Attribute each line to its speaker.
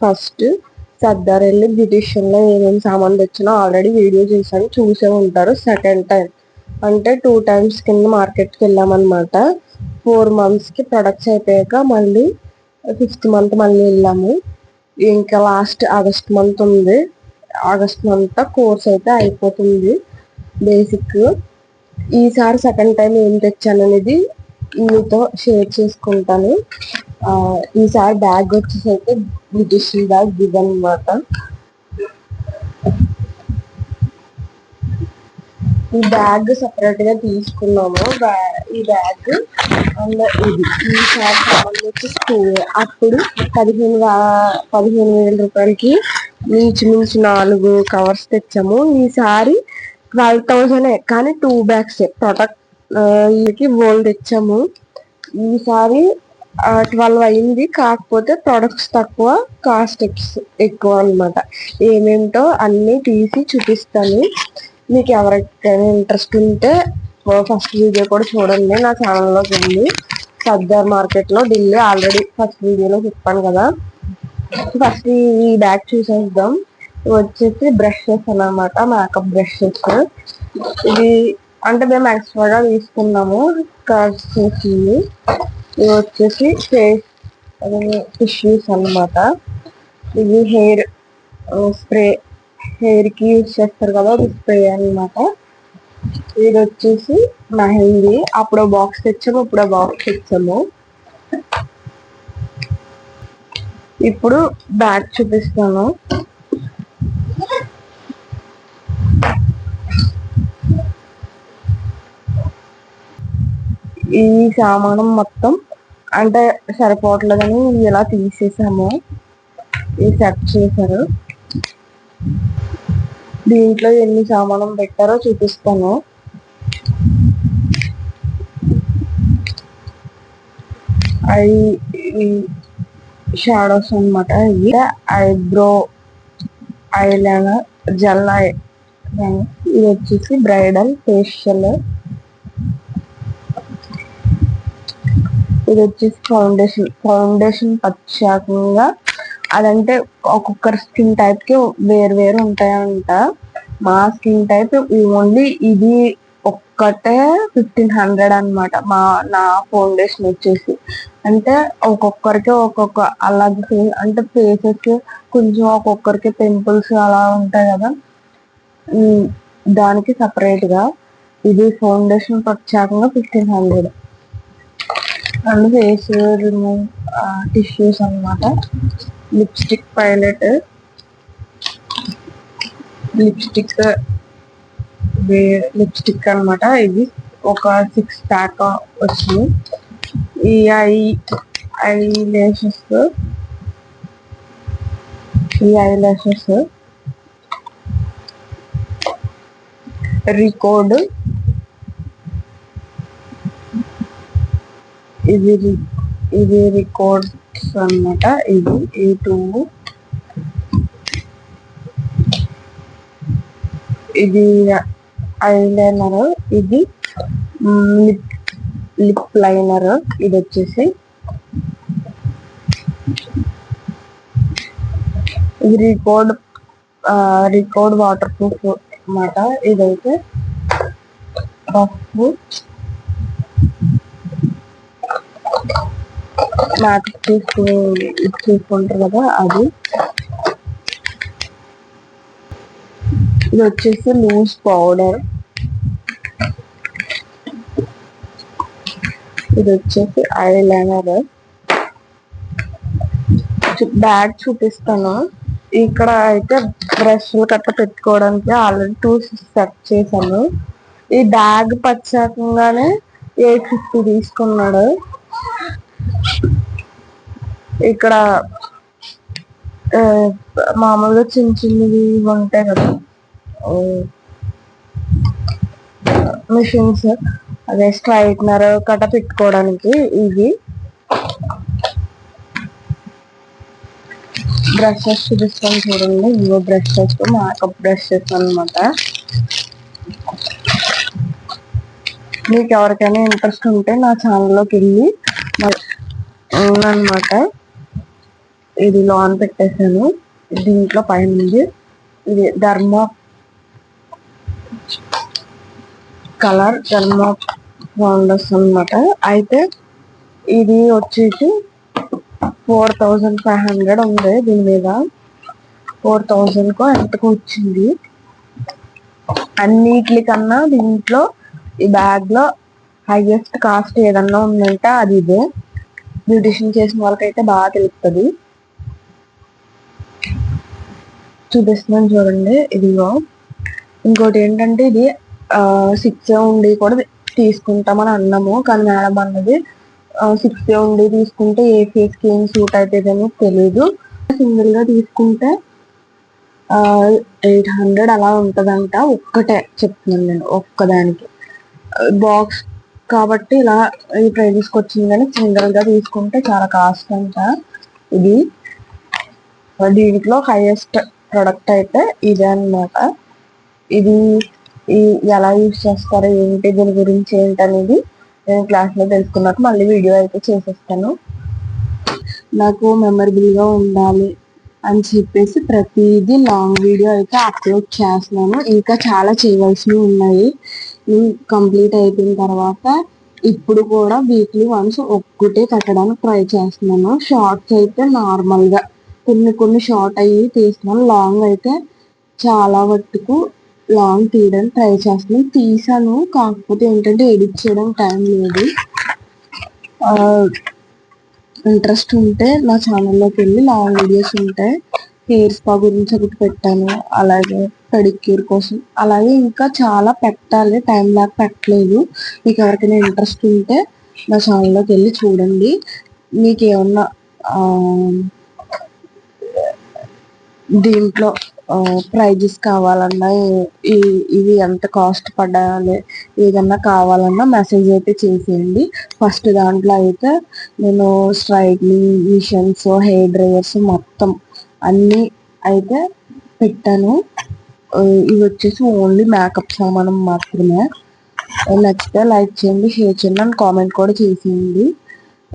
Speaker 1: First Sardar వెళ్ళి beautician లో ఏమేమి సామాన్లు తెచ్చినా ఆల్రెడీ వీడియో చేశాను, చూసే ఉంటారు. సెకండ్ టైం అంటే 2 times కింద మార్కెట్కి వెళ్ళామన్నమాట. 4 months కి ప్రొడక్ట్స్ అయిపోయాక మళ్ళీ 5th month మళ్ళీ వెళ్ళాము. ఇంకా లాస్ట్ ఆగస్ట్ మంత్ ఉంది. ఆగస్ట్ మంత్ కోర్స్ అయితే అయిపోతుంది బేసిక్. ఈసారి సెకండ్ టైం ఏం తెచ్చాను అనేది మీతో షేర్ చేసుకుంటాను. ఈసారి బ్యాగ్ వచ్చేసి అయితే బ్యూటిషియన్ బ్యాగ్ ఇదన్నమాట. ఈ బ్యాగ్ సపరేట్ గా తీసుకున్నాము. ఈ బ్యాగ్ అండ్ ఇది ఈసారి సంబంధించి అప్పుడు 15,000 రూపాయలకి మించి 4 కవర్స్ తెచ్చాము. ఈసారి 12,000 కానీ 2 bags ప్రొడక్ట్ బోల్ తెచ్చాము. ఈసారి 12 అయింది, కాకపోతే ప్రొడక్ట్స్ తక్కువ, కాస్ట్ ఎక్కువ అన్నమాట. ఏమేమిటో అన్ని తీసి చూపిస్తాను. మీకు ఎవరికైనా ఇంట్రెస్ట్ ఉంటే ఫస్ట్ వీడియో కూడా చూడండి, నా ఛానల్లోకి వెళ్ళి. సర్దార్ మార్కెట్ లో ఢిల్లీ ఆల్రెడీ ఫస్ట్ వీడియోలో చెప్పాను కదా. ఫస్ట్ ఈ బ్యాగ్ చూసేద్దాం. ఇవి వచ్చేసి బ్రషెస్ అన్నమాట, మేకప్ బ్రషెస్. ఇది అంటే మేము ఎక్స్ట్రాగా తీసుకున్నాము కార్డ్స్ చేసింది. ఇవి వచ్చేసి ఫేస్ టిష్యూస్ అన్నమాట. ఇది హెయిర్ స్ప్రే, హెయిర్ కి యూజ్ చేస్తారు కదా, అది స్ప్రే అన్నమాట. ఇది వచ్చేసి మెహందీ, అప్పుడు బాక్స్ తెచ్చాము, ఇప్పుడు బాక్స్ తెచ్చాము. ఇప్పుడు బ్యాగ్ చూపిస్తాను. ఈ సామానం మొత్తం అంటే సరిపోవట్లేదని ఇలా తీసేసాము. ఇది సెట్ చేశారు. దీంట్లో ఎన్ని సామానం పెట్టారో చూపిస్తాను. షాడోస్ అన్నమాట. ఇవి ఐబ్రో ఐలైనర్, జెల్ ఇది వచ్చేసి బ్రైడల్ ఫేషియల్. ఇది వచ్చేసి ఫౌండేషన్ ప్రత్యేకంగా అదంటే ఒక్కొక్కరి స్కిన్ టైప్ కి వేరు ఉంటాయంట. మా స్కిన్ టైప్ ఓన్లీ ఇది ఒక్కటే 1,500 అన్నమాట. నా ఫౌండేషన్ వచ్చేసి అంటే ఒక్కొక్కరికి ఒక్కొక్క అలాగే అంటే ఫేసెస్ కొంచెం ఒక్కొక్కరికి పింపుల్స్ అలా ఉంటాయి కదా, దానికి సపరేట్ గా ఇది ఫౌండేషన్ ప్రత్యేకంగా 1,500. అండ్ ఫేస్ రిమూవ్ టిష్యూస్ అన్నమాట. లిప్స్టిక్ పైలెట్, లిప్స్టిక్ అన్నమాట. ఇది ఒక 6 pack వచ్చింది. ఈ ఐ లాషెస్ రికార్డ్, ఇది రికార్డ్స్ అన్నమాట. ఇది E2, ఇది ఐలైనర్, ఇది లిప్ లైనర్. ఇది వచ్చేసి ఇది రికార్డ్ వాటర్ ప్రూఫ్ అన్నమాట. ఇదైతే రఫ్ మేకప్ తీసుకుంటారు కదా అది. ఇది వచ్చేసి లూజ్ పౌడర్. ఇది వచ్చేసి ఐలైనర్. బ్యాగ్ చూపిస్తాను. ఇక్కడ అయితే బ్రష్లు కట్ట పెట్టుకోవడానికి ఆల్రెడీ 2 సెట్ చేశాను. ఈ బ్యాగ్ ప్రత్యేకంగానే 850 తీసుకున్నాడు. ఇక్కడ మామూలుగా చిన్నవి ఉంటాయి కదా మిషన్స్, అదే స్ట్రైట్నర్ కట్ట పెట్టుకోవడానికి. ఇది బ్రషెస్ చూపిస్తాను చూడండి. ఇవో బ్రషెస్, మేకప్ బ్రషెస్ అన్నమాట. మీకు ఎవరికైనా ఇంట్రెస్ట్ ఉంటే నా ఛానల్లోకి వెళ్ళి అన్నమాట. ఇది లోన్ పెట్టేశాను. దీంట్లో పైన ఉంది ఇది ధర్మా కలర్ ధర్మా ఫౌండర్స్ అనమాట. అయితే ఇది వచ్చేసి 4500 ఉంది. దీని మీద 4000 ఎంతకు వచ్చింది. అన్నిటికన్నా దీంట్లో ఈ బ్యాగ్ లో హైయెస్ట్ కాస్ట్ ఏదన్నా ఉందంటే అది ఇదే. బ్యూటిషియన్ చేసిన వాళ్ళకైతే బాగా తెలుస్తుంది. చూపిస్తున్నాను చూడండి. ఇదిగో ఇంకోటి ఏంటంటే ఇది 6 ఉండి కూడా తీసుకుంటామని అన్నాము, కానీ మేడం అన్నది 6 ఉండి తీసుకుంటే ఏ ఫేస్ కి ఏం సూట్ అవుతుందని తెలియదు. సింగిల్ గా తీసుకుంటే 800 అలా ఉంటదంట. ఒక్కటే చెప్తున్నాను నేను, ఒక్కదానికి. బాక్స్ కాబట్టి ఇలా ఈ ప్రైజెస్కి వచ్చింది, కానీ సింగిల్ గా తీసుకుంటే చాలా కాస్ట్ అంట. ఇది దీంట్లో హైయెస్ట్ ప్రొడక్ట్ అయితే ఇదే అన్నమాట. ఇది ఎలా యూజ్ చేస్తారో ఏంటి, దీని గురించి ఏంటనేది నేను క్లాస్లో తెలుసుకున్నాక మళ్ళీ వీడియో అయితే చేసేస్తాను. నాకు మెమరబుల్గా ఉండాలి అని చెప్పేసి ప్రతిదీ లాంగ్ వీడియో అయితే అప్లోడ్ చేస్తున్నాను. ఇంకా చాలా చేయవలసినవి ఉన్నాయి. కంప్లీట్ అయిపోయిన తర్వాత ఇప్పుడు కూడా వీక్లీ వన్స్ ఒక్కటే పెట్టడానికి ట్రై చేస్తున్నాను. షార్ట్స్ అయితే నార్మల్గా కొన్ని షార్ట్ అయ్యి తీస్తున్నాను. లాంగ్ అయితే చాలా మట్టుకు లాంగ్ తీయడానికి ట్రై చేస్తున్నాను. తీసాను, కాకపోతే ఏంటంటే ఎడిట్ చేయడం టైం లేదు. ఇంట్రెస్ట్ ఉంటే నా ఛానల్లోకి వెళ్ళి లాంగ్ వీడియోస్ ఉంటాయి. హెయిర్ స్పా గురించి ఒకటి పెట్టాను, అలాగే పెడిక్యూర్ కోసం, అలాగే ఇంకా చాలా పెట్టాలి, టైం లాగా పెట్టలేదు. మీకు ఎవరికైనా ఇంట్రెస్ట్ ఉంటే నా ఛానల్లోకి వెళ్ళి చూడండి. మీకు ఏమన్నా దీంట్లో ప్రైజెస్ కావాలన్నా, ఇవి ఎంత కాస్ట్ పడాలి ఏదన్నా కావాలన్నా మెసేజ్ అయితే చేసేయండి. ఫస్ట్ దాంట్లో అయితే నేను స్ట్రైట్నింగ్ మిషన్స్, హెయిర్ డ్రైయర్స్ మొత్తం అన్నీ అయితే పెట్టాను. ఇవి వచ్చేసి ఓన్లీ మేకప్ సామానం మాత్రమే. నచ్చితే లైక్ చేయండి, షేర్ చేయండి అండ్ కామెంట్ కూడా చేసేయండి.